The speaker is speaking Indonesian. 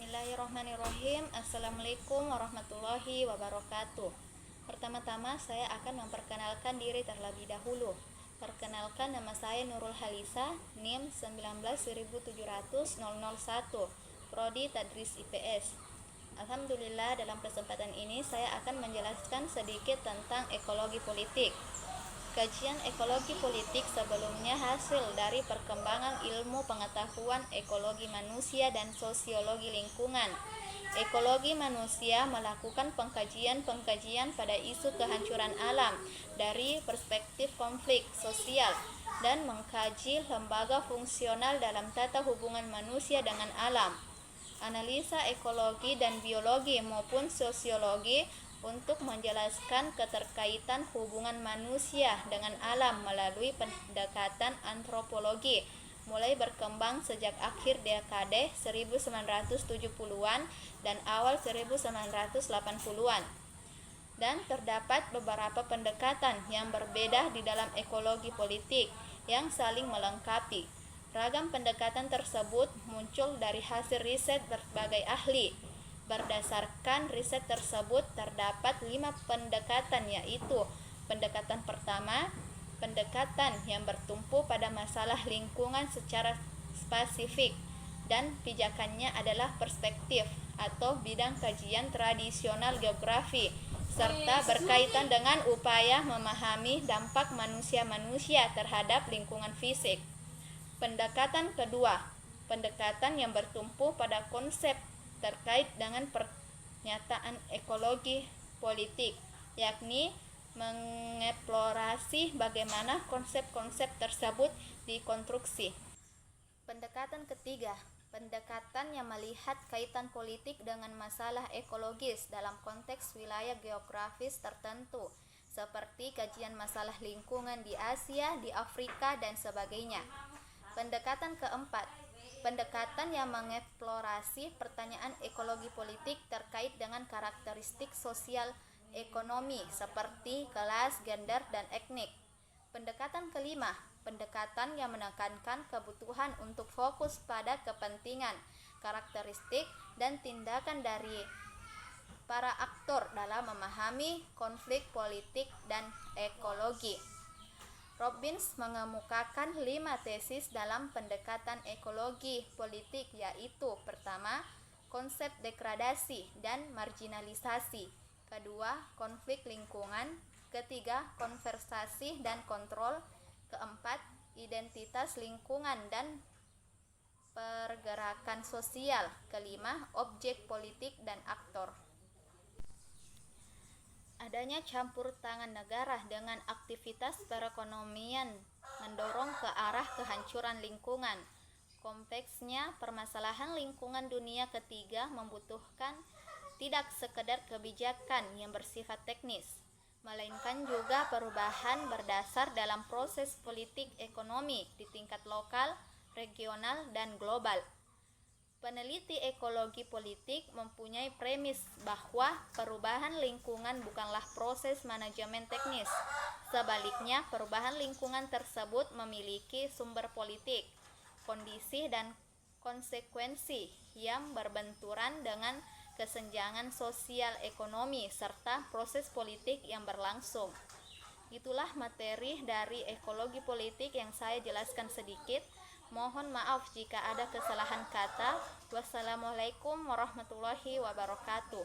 Bismillahirrahmanirrahim. Assalamualaikum warahmatullahi wabarakatuh. Pertama-tama saya akan memperkenalkan diri terlebih dahulu. Perkenalkan, nama saya Nurul Halisa, NIM 19.700.001, Prodi Tadris IPS. Alhamdulillah, dalam kesempatan ini saya akan menjelaskan sedikit tentang ekologi politik. Kajian ekologi politik sebelumnya hasil dari perkembangan ilmu pengetahuan ekologi manusia dan sosiologi lingkungan. Ekologi manusia melakukan pengkajian pada isu kehancuran alam dari perspektif konflik sosial dan mengkaji lembaga fungsional dalam tata hubungan manusia dengan alam. Analisa ekologi dan biologi maupun sosiologi untuk menjelaskan keterkaitan hubungan manusia dengan alam melalui pendekatan antropologi mulai berkembang sejak akhir dekade 1970-an dan awal 1980-an. Dan terdapat beberapa pendekatan yang berbeda di dalam ekologi politik yang saling melengkapi. Ragam pendekatan tersebut muncul dari hasil riset berbagai ahli. Berdasarkan riset tersebut terdapat 5 pendekatan, yaitu pendekatan pertama, pendekatan yang bertumpu pada masalah lingkungan secara spesifik dan pijakannya adalah perspektif atau bidang kajian tradisional geografi serta berkaitan dengan upaya memahami dampak manusia terhadap lingkungan fisik. Pendekatan kedua, pendekatan yang bertumpu pada konsep terkait dengan pernyataan ekologi politik, yakni mengeksplorasi bagaimana konsep-konsep tersebut dikonstruksi. Pendekatan ketiga, pendekatan yang melihat kaitan politik dengan masalah ekologis dalam konteks wilayah geografis tertentu, seperti kajian masalah lingkungan di Asia, di Afrika, dan sebagainya. Pendekatan keempat, pendekatan yang mengeksplorasi pertanyaan ekologi politik terkait dengan karakteristik sosial ekonomi seperti kelas, gender, dan etnik. Pendekatan kelima, pendekatan yang menekankan kebutuhan untuk fokus pada kepentingan, karakteristik, dan tindakan dari para aktor dalam memahami konflik politik dan ekologi. Robbins mengemukakan 5 tesis dalam pendekatan ekologi politik, yaitu pertama, konsep degradasi dan marginalisasi, kedua, konflik lingkungan, ketiga, konservasi dan kontrol, keempat, identitas lingkungan dan pergerakan sosial, kelima, objek politik dan aktor. Adanya campur tangan negara dengan aktivitas perekonomian mendorong ke arah kehancuran lingkungan. Kompleksnya permasalahan lingkungan dunia ketiga membutuhkan tidak sekedar kebijakan yang bersifat teknis, melainkan juga perubahan berdasar dalam proses politik ekonomi di tingkat lokal, regional, dan global. Peneliti ekologi politik mempunyai premis bahwa perubahan lingkungan bukanlah proses manajemen teknis. Sebaliknya, perubahan lingkungan tersebut memiliki sumber politik, kondisi, dan konsekuensi yang berbenturan dengan kesenjangan sosial ekonomi serta proses politik yang berlangsung. Itulah materi dari ekologi politik yang saya jelaskan sedikit. Mohon maaf jika ada kesalahan kata. Wassalamualaikum warahmatullahi wabarakatuh.